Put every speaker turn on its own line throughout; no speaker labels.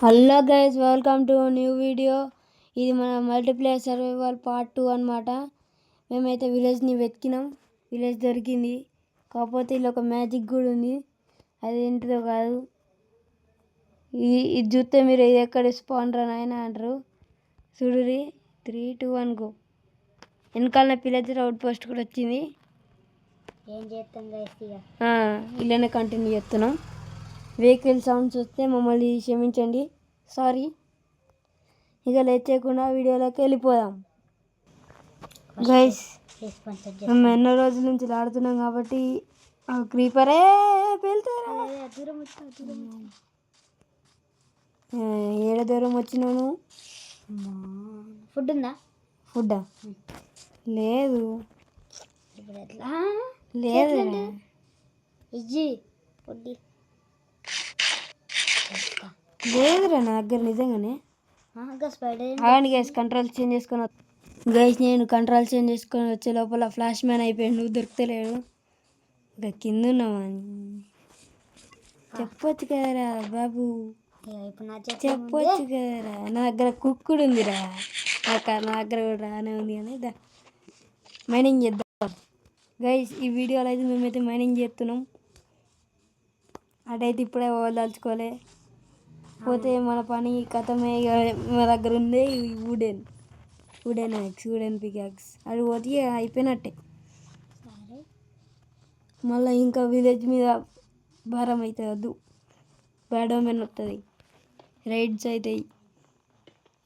Hello guys, welcome to new video. ఇది మన multiplayer survival part 2 అనమాట. మేమైతే విలేజ్ని వెతికినాం, విలేజ్ దొరికింది. కాకపోతే ఇలా ఒక మ్యాజిక్ కూడా ఉంది, అది ఏంటిదో కాదు. ఇది చూస్తే మీరు ఇది ఎక్కడ స్పాన్ రన్ అయినా అంటారు. చూడురి, 3, 2, 1 గో. వెనకాల పిల్లైతే అవుట్ పోస్ట్ కూడా వచ్చింది.
ఏం చేస్తాం గైస్,
ఇలానే కంటిన్యూ చేస్తున్నాం. వెహికల్ సౌండ్స్ వస్తే మమ్మల్ని క్షమించండి, సారీ. ఇక లేట్ చేయకుండా వీడియోలోకి వెళ్ళిపోదాం. గైస్, మేము ఎన్నో రోజుల నుంచి ఆడుతున్నాం కాబట్టి క్రీపరే ఏడ దూరం వచ్చినాను.
ఫుడ్ ఉందా?
ఫుడ్డా? లేదు
ఇప్పుడు ఎట్లా?
లేదు లేదురా నా దగ్గర నిజంగానే. అలాంటి గైస్ కంట్రోల్ చేంజ్ చేసుకొని గైస్, నేను కంట్రోల్ చేంజ్ చేసుకొని వచ్చే లోపల ఫ్లాష్ మ్యాన్ అయిపోయాడు, నువ్వు దొరుకుతలేడు. ఇంకా కింద ఉన్నావని చెప్పొచ్చు కదరా బాబు, చెప్పొచ్చు కదరా. నా దగ్గర కుక్కుడు ఉందిరా, నా దగ్గర కూడా రానే ఉంది. కానీ మైనింగ్ చేద్దాం గైస్. ఈ వీడియోలో అయితే మేమైతే మైనింగ్ చేస్తున్నాం. అటైతే ఇప్పుడే వదలుచుకోలే, పోతే మన పని కథమే. మా దగ్గర ఉంది వుడెన్ పికాక్స్, అది పోతే అయిపోయినట్టే. మళ్ళీ ఇంకా విలేజ్ మీద భారం అవుతుంది, వద్దు. బ్యాడోమెన్ వస్తుంది, రైడ్స్ అవుతాయి.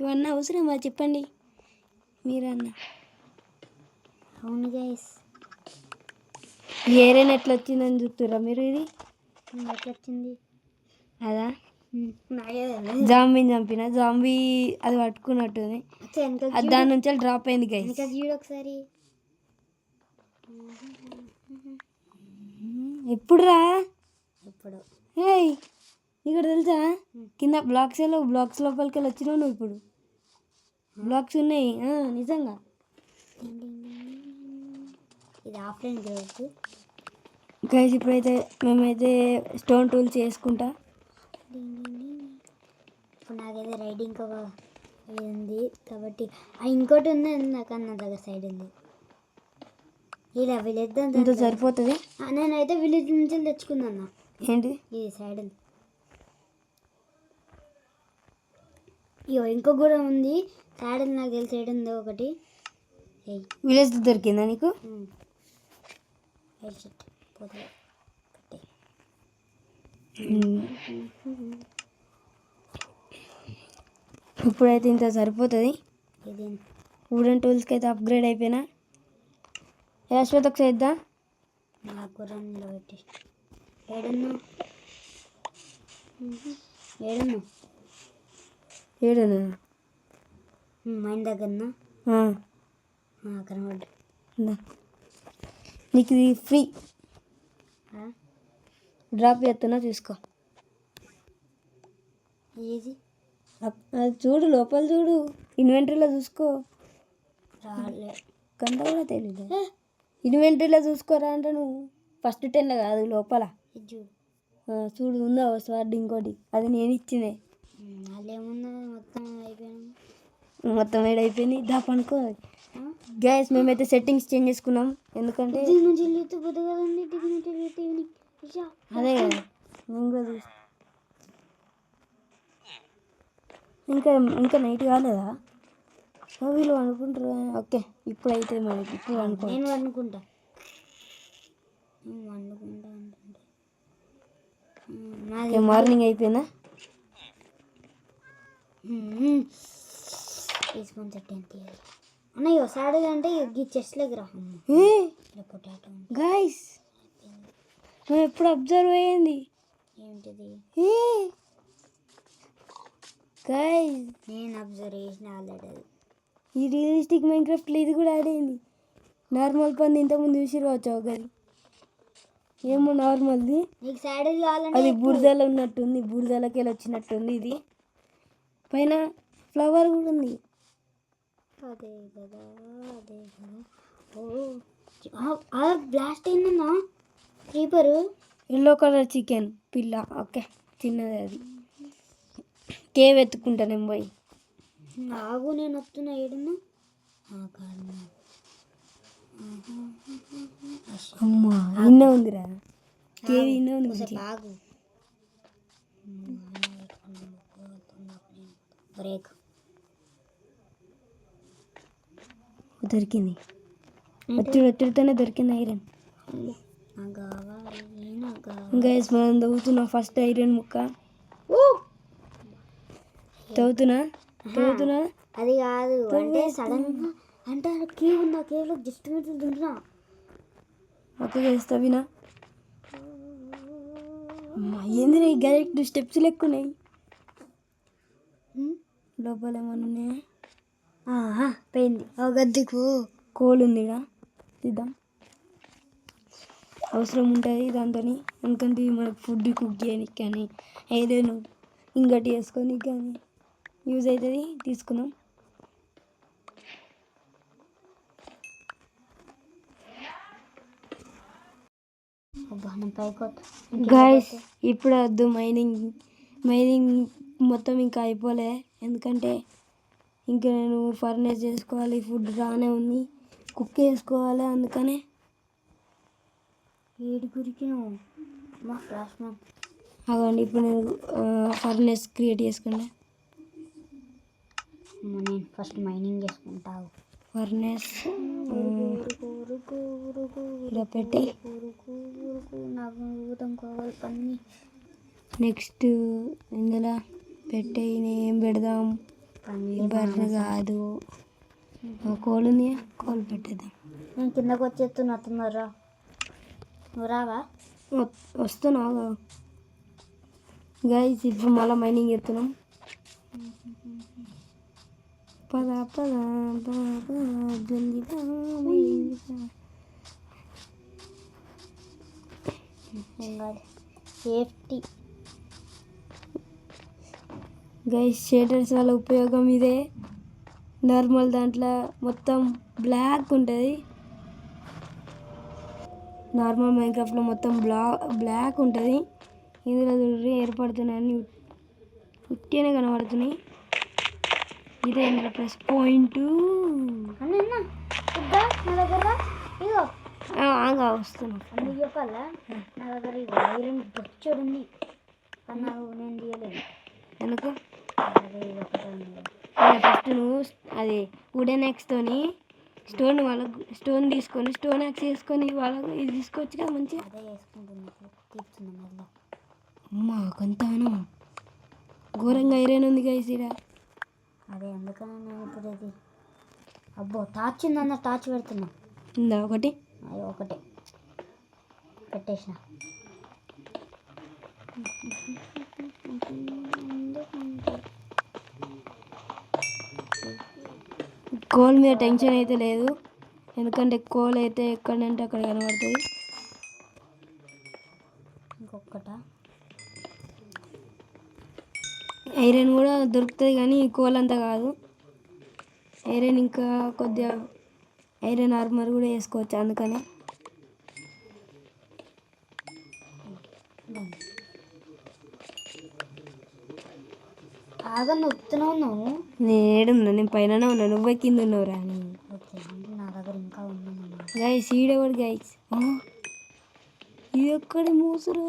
ఇవన్నీ అవసరమా చెప్పండి మీరన్నా?
అవును గైస్,
ఏరేనా ఎట్లా వచ్చిందని చూస్తుర్రా మీరు? ఇది
ఎట్లా వచ్చింది?
అదా జాంబీని చంపిన, జాంబీ అది పట్టుకున్నట్టుంది, దాని నుంచి డ్రాప్ అయింది గైస్.
ఒకసారి
ఎప్పుడు రా?
ఇప్పుడు
ఇక్కడ తెలుసా, కింద బ్లాక్స్ లోపలికి వెళ్ళి వచ్చినావు నువ్వు. ఇప్పుడు బ్లాక్స్ ఉన్నాయి నిజంగా.
ఇది ఆఫ్లైన్ గ్రోత్
గైస్. ఇప్పుడైతే మేమైతే స్టోన్ టూల్స్ చేసుకుంటా.
ఇప్పుడు నాకైతే రైడింగ్ ఒక ఉంది కాబట్టి ఇంకోటి ఉంది నాకు నా దగ్గర సైడ్ ఉంది. ఇలా విలేజ్
ఇంత సరిపోతుంది.
నేనైతే విలేజ్ నుంచి తెచ్చుకున్నా.
ఏంటి
ఇది సైడ్ ఉంది. ఇయో ఇంకో కూడా ఉంది సైడ్, నాకు తెలిసి సైడ్ ఉంది ఒకటి.
విలేజ్ దొరికిందా నీకు? ఇప్పుడైతే ఇంత సరిపోతుంది. వుడెన్ టూల్స్కి అయితే అప్గ్రేడ్ అయిపోయినా. యాశ్వత్ ఒకసారి ఇద్దా.
నాకు నిలబెట్టి ఏడున్నా మైండ్ దగ్గర కనబడ్డా.
నీకు ఇది ఫ్రీ డ్రాప్ చేస్తున్నా, చూసుకో.
ఏది
అది చూడు, లోపల చూడు, ఇన్వెంటరీలో చూసుకో.
రాలే
గంట కూడా తెలీదు. ఇన్వెంటరీలో చూసుకోరా అంటే నువ్వు ఫస్ట్ 10లో కాదు, లోపల చూడు. ఉందా స్వాడ్ ఇంకోటి, అది నేను ఇచ్చిందే.
ఏముందా మొత్తం అయిపోయాను,
మొత్తం ఏడైపోయింది. దా పనుకో. గ్యాస్ మేమైతే సెట్టింగ్స్ చేంజ్ చేసుకున్నాం, ఎందుకంటే అదే కదా మేము కూడా చూసి. ఇంకా నైట్ కాలేదా? వీళ్ళు అనుకుంటారు. ఓకే, ఇప్పుడైతే మనకి ఇప్పుడు అనుకో.
నేను అనుకుంటా
మార్నింగ్ అయిపోయిందా?
అన్నయ్య సాడీ అంటే చెస్ట్ దగ్గర
గైస్, మేము ఎప్పుడు అబ్జర్వ్ అయ్యింది
ఏంటిది
గైస్?
నేను అబ్జర్వ్ చేసిన ఆల్రెడీ.
ఈ రియలిస్టిక్ మైన్క్రాఫ్ట్లో ఇది కూడా యాడ్ అయింది. నార్మల్ పంది ఇంతకుముందు చూసి రావచ్చు ఒకరి. ఏమో నార్మల్ది,
నీకు సైడ్
అది బురదలో ఉన్నట్టుంది, బురదలకి వెళ్ళి వచ్చినట్టుంది. ఇది పైన ఫ్లవర్ కూడా ఉంది.
అదే కదా బ్లాస్ట్ అయిందన్నా క్రీపరు.
ఎల్లో కలర్ చికెన్ పిల్ల. ఓకే, చిన్నది అది. కేవ్ ఎత్తుకుంటా నేను పోయి.
ఆగు నేను వస్తున్నా ఏడున్నా
అమ్మా ఇన్న ఉందిరా, కేవ్ ఇన్న ఉంది మంచిగా.
ఆగు బ్రేక్
దొరికింది, ఒత్తిడితోనే దొరికింది ఐరన్. గైస్ మనం తవ్వుతున్నా ఫస్ట్ ఐరన్ ముక్క. తవ్వుతున్నా
అది కాదు అంటే సడన్ గా అంటే కేవ్ ఉంది, ఆ కేవ్లో జస్ట్ మీద తింటున్నా.
ఒక చేస్తా వినా. ఏంది డైరెక్ట్ స్టెప్స్ లెక్కున్నాయి. లోపల ఏమన్నా ఉన్నాయా?
పోయింది గద్దెకు.
కోల్ ఉంది ఇక తీద్దాం, అవసరం ఉంటుంది దాంతో. ఎందుకంటే మనకు ఫుడ్ కుక్ చేయడానికి కానీ ఏదైనా ఇంకటి వేసుకొని కానీ యూజ్ అవుతుంది. తీసుకుందాం. గైస్ ఇప్పుడు వద్దు, మైనింగ్ మొత్తం ఇంకా అయిపోలే. ఎందుకంటే ఇంకా నేను ఫర్నేస్ చేసుకోవాలి, ఫుడ్ రానే ఉంది, కుక్ చేసుకోవాలి. అందుకనే అవండి ఇప్పుడు నేను ఫర్నేస్ క్రియేట్ చేసుకున్నా.
నేను ఫస్ట్ మైనింగ్ చేసుకుంటావు.
ఫర్నేస్ ఇలా పెట్టి నెక్స్ట్ ఇందులో పెట్టి ఏం పెడదాం? బర్రె కాదు, కోల్ ఉంది, కోల్ పెట్టేద్దాం.
నేను కిందకు వచ్చేస్తున్నట్టున్నారా? నువ్వు రావా?
వస్తున్నావు గైస్. ఇప్పుడు మళ్ళీ మైనింగ్ చేస్తున్నాం. పద పద జల్దీ
సేఫ్టీ.
గైస్ షేడర్స్ వల్ల ఉపయోగం ఇదే. నార్మల్ దాంట్లో మొత్తం బ్లాక్ ఉంటుంది, నార్మల్ మైన్క్రాఫ్ట్లో మొత్తం బ్లాక్ ఉంటుంది. ఇందులో ఏర్పడుతున్నాయి అన్ని ఉట్టిగానే కనబడుతున్నాయి. ఇదే ఇందులో ప్లస్ పాయింట్. వస్తున్నా
అన్నీ చెప్పాలా? నా దగ్గర ఐరన్ బొచ్చడు ఉంది, కానీ నేను తీయలేదు.
ఎందుకు? ఫస్ట్ నువ్వు అది వుడెన్ యాక్స్తోని స్టోన్ తీసుకొని స్టోన్ యాక్స్ వేసుకొని వాళ్ళకు ఇది తీసుకోవచ్చు కదా మంచిగా.
అదే వేసుకుంటున్నా, తీస్తున్నా.
అమ్మా కొంతాను ఘోరంగా ఐరన్ ఉంది గైస్ ఈడ.
అదే అందుకని నేను ఇప్పుడు ఇది అబ్బో టార్చ్ ఉందన్న టార్చ్ పెడుతున్నా.
ఉందా ఒకటి?
అది ఒకటే పెట్టేసిన.
కోల్ మీద టెన్షన్ అయితే లేదు, ఎందుకంటే కోల్ అయితే ఎక్కడంటే అక్కడ కనబడుతుంది.
ఇంకొకట
ఐరన్ కూడా దొరుకుతుంది కానీ కోల్ అంతా కాదు. ఐరన్ ఇంకా కొద్దిగా ఐరన్ ఆర్మర్ కూడా వేసుకోవచ్చు. అందుకని
బాగా నొప్పుతున్నావు నువ్వు.
నేను ఏడున్నా, నేను పైన ఉన్నా, నువ్వే కింద ఉన్నావురా.
నా దగ్గర ఇంకా ఉన్నాను
గైస్ ఈడేవాడు గైస్. ఇది ఎక్కడి మూసురా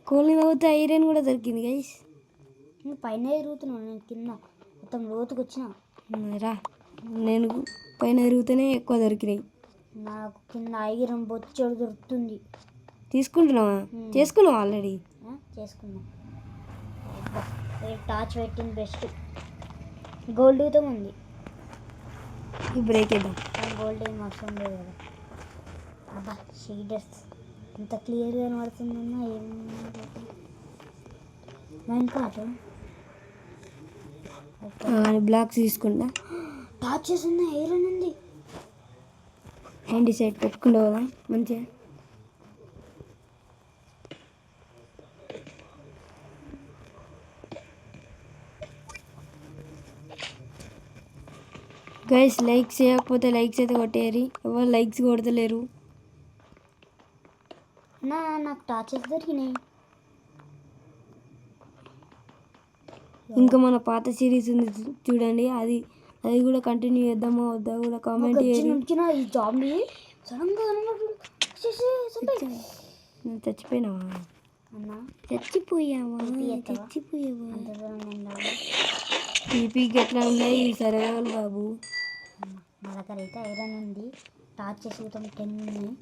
కోల్ని తవ్వుతే ఐరన్ కూడా దొరికింది గైస్.
నేను పైన ఎరుగుతున్నాను, నేను కింద మొత్తం లోతుకు వచ్చిన.
రా, నేను పైన ఎరుగుతూనే ఎక్కువ దొరికినాయి.
నాకు కింద ఐరన్ బొచ్చడు దొరుకుతుంది.
తీసుకుంటున్నావా? చేసుకున్నావా ఆల్రెడీ?
చేసుకున్నా. టార్చ్ పెట్టింది బెస్ట్. గోల్డ్తో ఉంది.
బ్రేక్ వేద్దాం.
గోల్డ్ ఏం అవసరం లేదు కదా. అబ్బా షీడర్స్ ఇంత క్లియర్గా కనబడుతుందన్నా ఏం మైండ్ కార్ట్
బ్లాక్స్ తీసుకుంటా.
టార్చెస్ ఉన్నాయి, ఐరన్ ఉంది.
హ్యాండీ సైడ్ పెట్టుకుంటా కదా మంచిగా. గైస్ లైక్స్ చేయకపోతే లైక్స్ అయితే కొట్టేయరు, ఎవరు లైక్స్ కొడతలేరు.
నాకు టార్చెస్ దొరికినాయి.
ఇంకా మన పాత సిరీస్ ఉంది చూడండి, అది అది కూడా కంటిన్యూ చేద్దామా వద్దా కూడా కామెంట్ చేయండి.
వచ్చిన ఈ జాంబీ సడన్గా
నువ్వు చచ్చిపోయినావా?
అన్న
చచ్చిపోయావా?
ఎత్తవా?
చచ్చిపోయావా?
అంత దూరం నేను రాను.
టీపీకి ఎట్లా ఉన్నాయి సరేవాలి బాబు.
నా దగ్గర అయితే ఐరన్ ఉంది, టార్చ్ చేసుకుంటాం 10 ఉన్నాయి.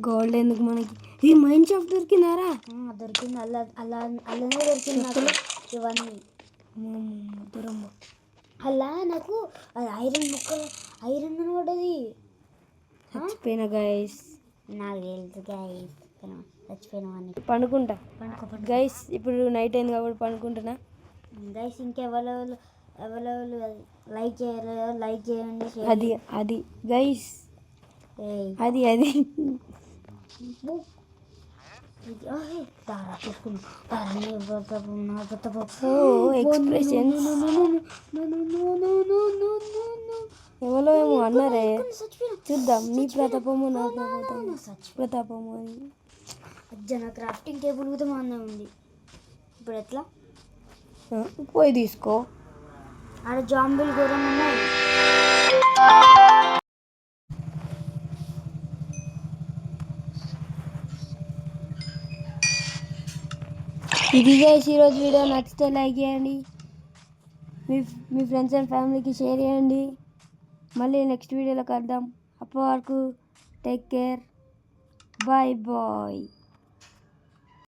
గోల్డ్ ఎందుకు మనకి? ఈ మైండ్ షాఫ్ట్ దొరికిందారా?
దొరికింది అలానే దొరికింది నాకు ఇవన్నీ.
దూరం
అలా నాకు ఐరన్ ముక్కలు ఐరన్ పడ్డది.
చచ్చిపోయిన గైస్.
నాకు తెలుసు గైస్ చచ్చిపోయినామని.
పండుకుంటా
పండుకో
గైస్, ఇప్పుడు నైట్ అయింది కాబట్టి పండుకుంటున్నా.
గైస్ ఇంకెవరెవరు లైక్ చేయరు, లైక్ చేయండి.
అది అది గైస్, అది అది ఎక్స్ప్రెషన్స్ ఎవరో ఏమో అన్నారే, చూద్దాం. నీ ప్రతాపము నా ప్రతాపము అని.
నా క్రాఫ్టింగ్ టేబుల్ కూడా మా అన్న ఉంది. ఇప్పుడు ఎట్లా
పోయి తీసుకో.
ఆడ జాంబులు ఘోరం ఉన్నాయి.
ఇది గైస్ ఈరోజు వీడియో. నచ్చితే లైక్ చేయండి, మీ ఫ్రెండ్స్ అండ్ ఫ్యామిలీకి షేర్ చేయండి. మళ్ళీ నెక్స్ట్ వీడియోలో కలుద్దాం. అప్పటి వరకు టేక్ కేర్, బాయ్ బాయ్.